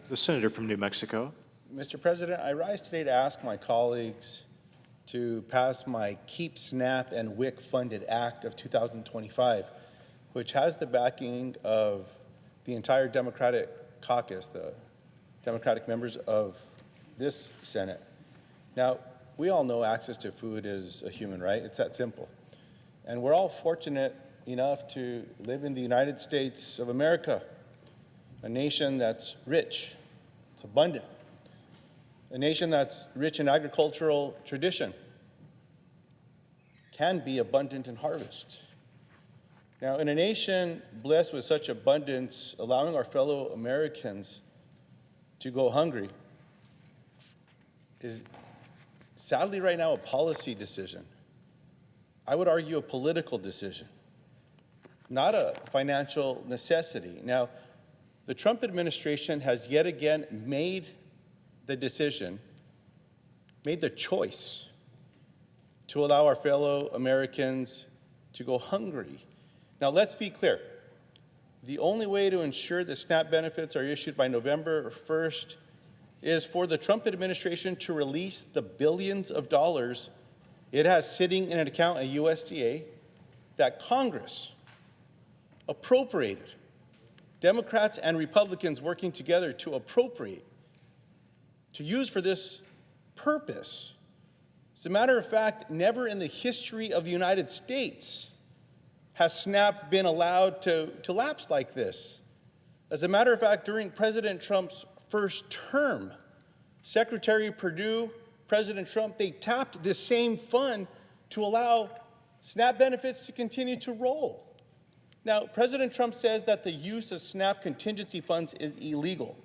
The senator from New Mexico. Mr. President, I rise today to ask my colleagues to pass my Keep SNAP and WIC-funded Act of 2025, which has the backing of the entire Democratic caucus, the Democratic members of this Senate. Now, we all know access to food is a human right. It's that simple. And we're all fortunate enough to live in the United States of America, a nation that's rich, it's abundant, a nation that's rich in agricultural tradition, can be abundant in harvest. Now, in a nation blessed with such abundance, allowing our fellow Americans to go hungry is sadly right now a policy decision. I would argue a political decision, not a financial necessity. Now, the Trump administration has yet again made the decision, made the choice to allow our fellow Americans to go hungry. Now, let's be clear. The only way to ensure that SNAP benefits are issued by November 1st is for the Trump administration to release the billions of dollars it has sitting in an account at USDA that Congress appropriated, Democrats and Republicans working together to appropriate, to use for this purpose. As a matter of fact, never in the history of the United States has SNAP been allowed to lapse like this. As a matter of fact, during President Trump's first term, Secretary Perdue, President Trump, they tapped this same fund to allow SNAP benefits to continue to roll. Now, President Trump says that the use of SNAP contingency funds is illegal.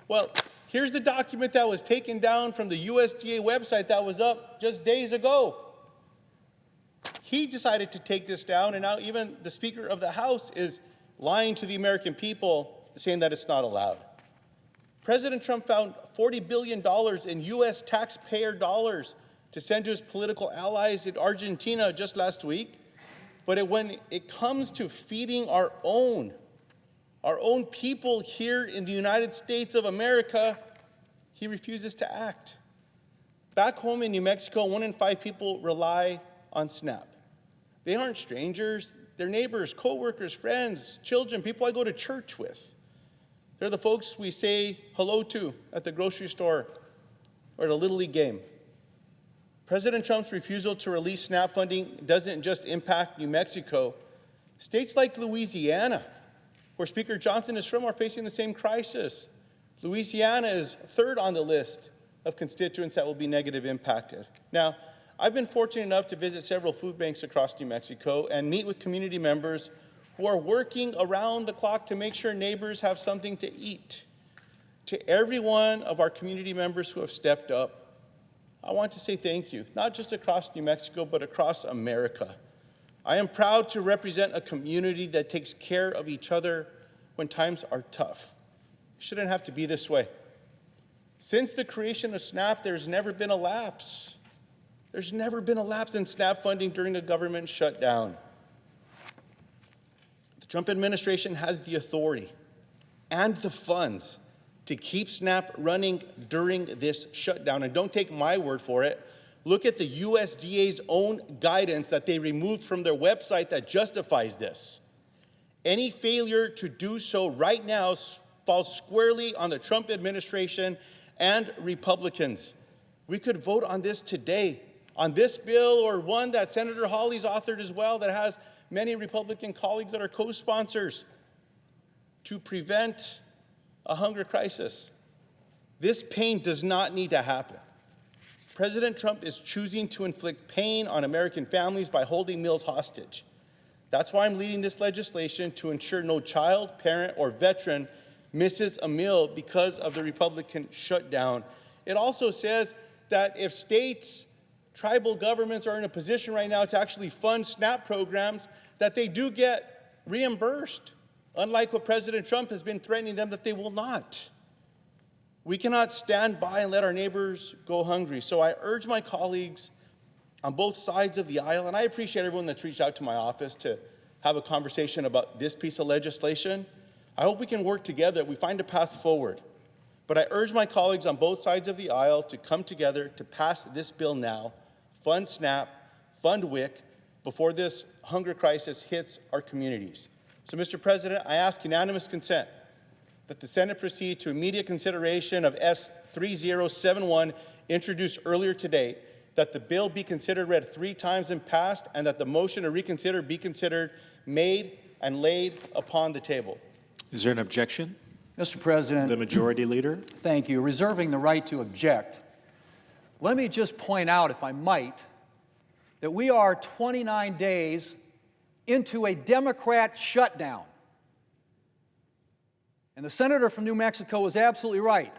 Well, here's the document that was taken down from the USDA website that was up just days ago. He decided to take this down, and now even the Speaker of the House is lying to the American people, saying that it's not allowed. President Trump found $40 billion in U.S. taxpayer dollars to send to his political allies in Argentina just last week. But when it comes to feeding our own people here in the United States of America, he refuses to act. Back home in New Mexico, 1 in 5 people rely on SNAP. They aren't strangers. They're neighbors, co-workers, friends, children, people I go to church with. They're the folks we say hello to at the grocery store or at a Little League game. President Trump's refusal to release SNAP funding doesn't just impact New Mexico. States like Louisiana, where Speaker Johnson is from, are facing the same crisis. Louisiana is third on the list of constituents that will be negatively impacted. Now, I've been fortunate enough to visit several food banks across New Mexico and meet with community members who are working around the clock to make sure neighbors have something to eat. To every one of our community members who have stepped up, I want to say thank you, not just across New Mexico, but across America. I am proud to represent a community that takes care of each other when times are tough. It shouldn't have to be this way. Since the creation of SNAP, there's never been a lapse. There's never been a lapse in SNAP funding during a government shutdown. The Trump administration has the authority and the funds to keep SNAP running during this shutdown. And don't take my word for it. Look at the USDA's own guidance that they removed from their website that justifies this. Any failure to do so right now falls squarely on the Trump administration and Republicans. We could vote on this today, on this bill or one that Senator Hawley's authored as well that has many Republican colleagues that are co-sponsors to prevent a hunger crisis. This pain does not need to happen. President Trump is choosing to inflict pain on American families by holding meals hostage. That's why I'm leading this legislation to ensure no child, parent, or veteran misses a meal because of the Republican shutdown. It also says that if states, tribal governments are in a position right now to actually fund SNAP programs, that they do get reimbursed, unlike what President Trump has been threatening them that they will not. We cannot stand by and let our neighbors go hungry. So I urge my colleagues on both sides of the aisle, and I appreciate everyone that's reached out to my office to have a conversation about this piece of legislation. I hope we can work together, we find a path forward. But I urge my colleagues on both sides of the aisle to come together to pass this bill now, fund SNAP, fund WIC, before this hunger crisis hits our communities. So, Mr. President, I ask unanimous consent that the Senate proceed to immediate consideration of S. 3071, introduced earlier today, that the bill be considered read 3 times and passed, and that the motion to reconsider be considered made and laid upon the table. Is there an objection? Mr. President. The Majority Leader. Thank you. Reserving the right to object, let me just point out, if I might, that we are 29 days into a Democrat shutdown. And the senator from New Mexico was absolutely right.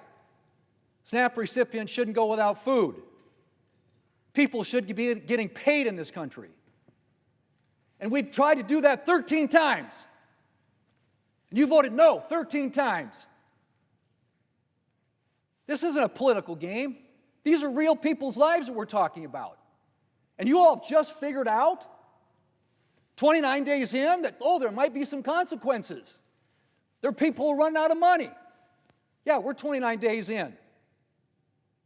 SNAP recipients shouldn't go without food. People should be getting paid in this country. And we've tried to do that 13 times. And you voted no 13 times. This isn't a political game. These are real people's lives that we're talking about. And you all have just figured out, 29 days in, that, oh, there might be some consequences. There are people who run out of money. Yeah, we're 29 days in.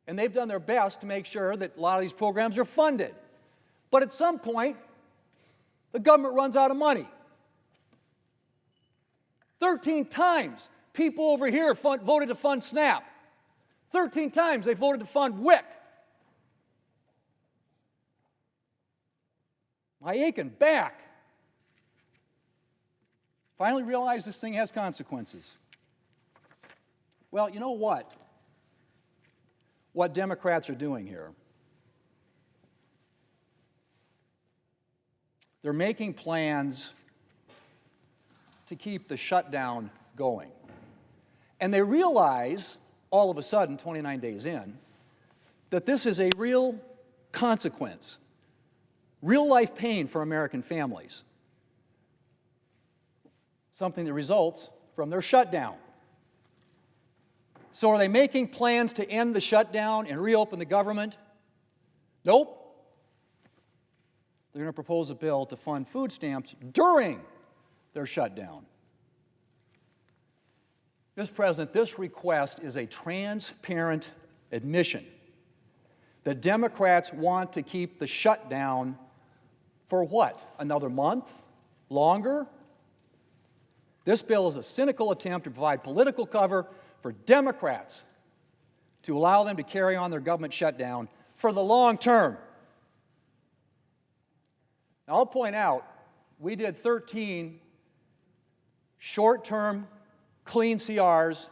And they've done their best to make sure that a lot of these programs are funded. But at some point, the government runs out of money. 13 times, people over here voted to fund SNAP. 13 times they voted to fund WIC. My aching back. Finally realized this thing has consequences. Well, you know what? What Democrats are doing here. They're making plans to keep the shutdown going. And they realize, all of a sudden, 29 days in, that this is a real consequence, real life pain for American families, something that results from their shutdown. So are they making plans to end the shutdown and reopen the government? Nope. They're going to propose a bill to fund food stamps during their shutdown. Mr. President, this request is a transparent admission that Democrats want to keep the shutdown for what? Another month? Longer? This bill is a cynical attempt to provide political cover for Democrats to allow them to carry on their government shutdown for the long term. Now, I'll point out, we did 13 short-term clean CRs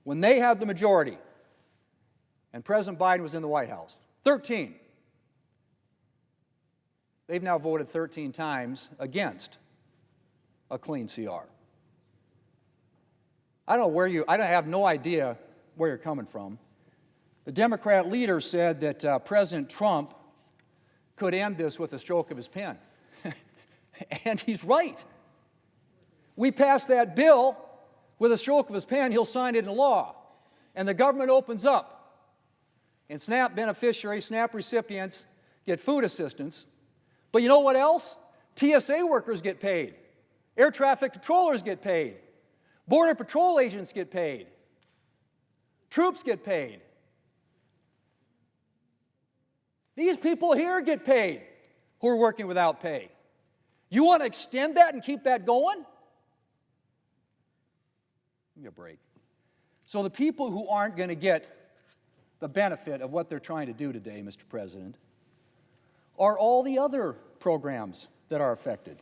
when they had the majority and President Biden was in the White House. 13. They've now voted 13 times against a clean CR. I have no idea where you're coming from. The Democrat leader said that President Trump could end this with a stroke of his pen. And he's right. We passed that bill with a stroke of his pen, he'll sign it into law. And the government opens up. And SNAP beneficiaries, SNAP recipients get food assistance. But you know what else? TSA workers get paid. Air traffic controllers get paid. Border Patrol agents get paid. Troops get paid. These people here get paid who are working without pay. You want to extend that and keep that going? Give me a break. So the people who aren't going to get the benefit of what they're trying to do today, Mr. President, are all the other programs that are affected.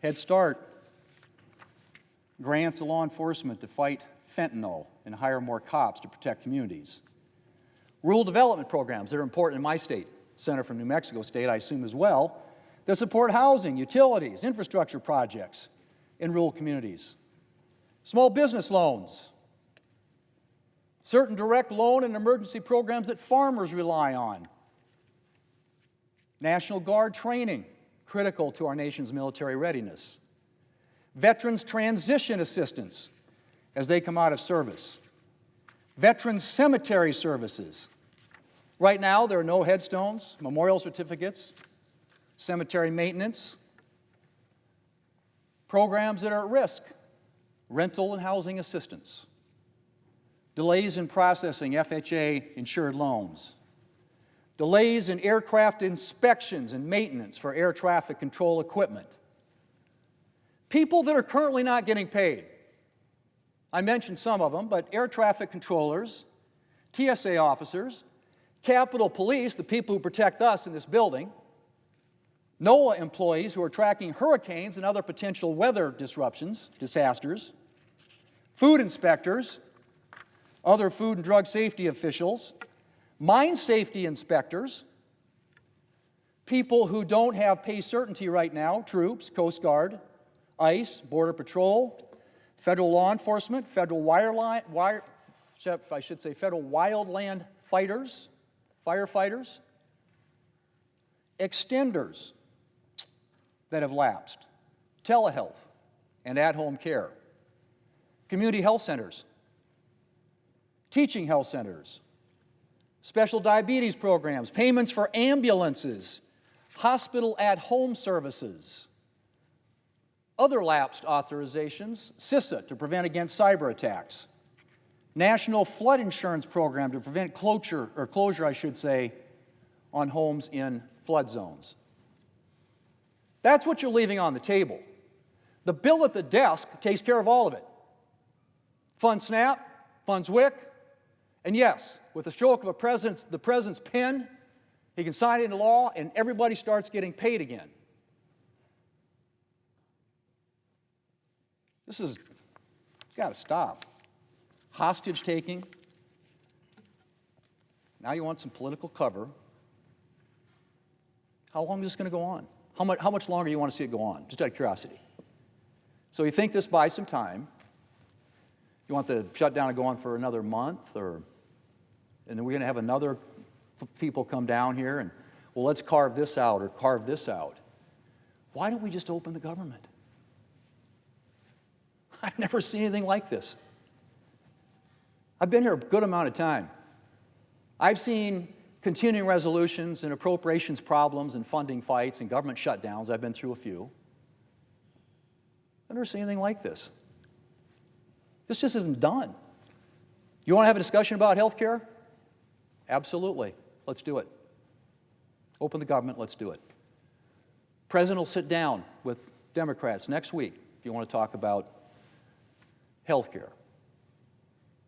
Head Start, grants to law enforcement to fight fentanyl and hire more cops to protect communities. Rural development programs that are important in my state, Senator from New Mexico State, I assume as well, that support housing, utilities, infrastructure projects in rural communities. Small business loans, certain direct loan and emergency programs that farmers rely on. National Guard training, critical to our nation's military readiness. Veterans transition assistance as they come out of service. Veterans cemetery services. Right now, there are no headstones, memorial certificates, cemetery maintenance, programs that are at risk, rental and housing assistance. delays in processing FHA-insured loans, delays in aircraft inspections and maintenance for air traffic control equipment, people that are currently not getting paid. I mentioned some of them, but air traffic controllers, TSA officers, Capitol Police, the people who protect us in this building, NOAA employees who are tracking hurricanes and other potential weather disruptions, disasters, food inspectors, other food and drug safety officials, mine safety inspectors, people who don't have pay certainty right now, troops, Coast Guard, ICE, Border Patrol, federal law enforcement, federal federal wildland fighters, firefighters, extenders that have lapsed, telehealth and at-home care, community health centers, teaching health centers, special diabetes programs, payments for ambulances, hospital at-home services, other lapsed authorizations, CISA to prevent against cyber attacks, National Flood Insurance Program to prevent closure, on homes in flood zones. That's what you're leaving on the table. The bill at the desk takes care of all of it. Funds SNAP, funds WIC, and yes, with the stroke of the president's pen, he can sign it into law and everybody starts getting paid again. This is got to stop. Hostage taking. Now you want some political cover. How long is this going to go on? How much longer do you want to see it go on? Just out of curiosity. So you think this buys some time. You want the shutdown to go on for another month, and then we're going to have another people come down here and, well, let's carve this out or carve this out. Why don't we just open the government? I've never seen anything like this. I've been here a good amount of time. I've seen continuing resolutions and appropriations problems and funding fights and government shutdowns. I've been through a few. I've never seen anything like this. This just isn't done. You want to have a discussion about health care? Absolutely. Let's do it. Open the government, let's do it. President will sit down with Democrats next week if you want to talk about health care.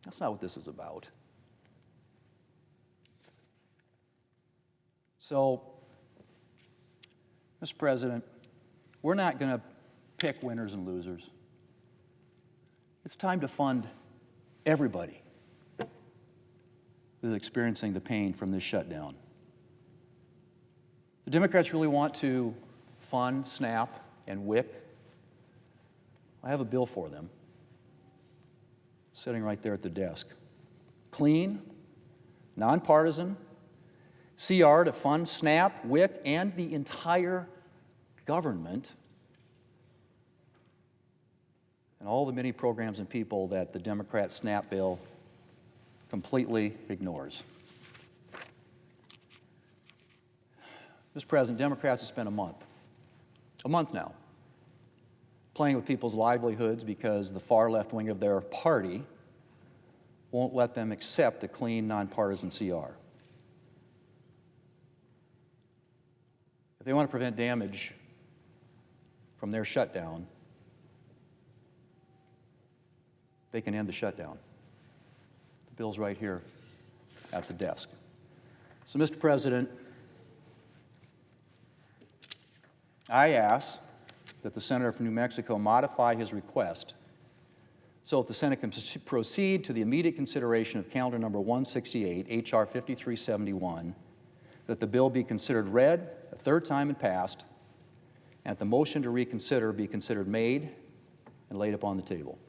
That's not what this is about. So, Mr. President, we're not going to pick winners and losers. It's time to fund everybody who's experiencing the pain from this shutdown. The Democrats really want to fund SNAP and WIC. I have a bill for them, sitting right there at the desk. Clean, nonpartisan, CR to fund SNAP, WIC, and the entire government, and all the many programs and people that the Democrat SNAP bill completely ignores. Mr. President, Democrats have spent a month now, playing with people's livelihoods because the far left wing of their party won't let them accept a clean, nonpartisan CR. If they want to prevent damage from their shutdown, they can end the shutdown. The bill's right here at the desk. So, Mr. President, I ask that the senator from New Mexico modify his request so that the Senate can proceed to the immediate consideration of calendar number 168, H.R. 5371, that the bill be considered read a third time and passed, and that the motion to reconsider be considered made and laid upon the table.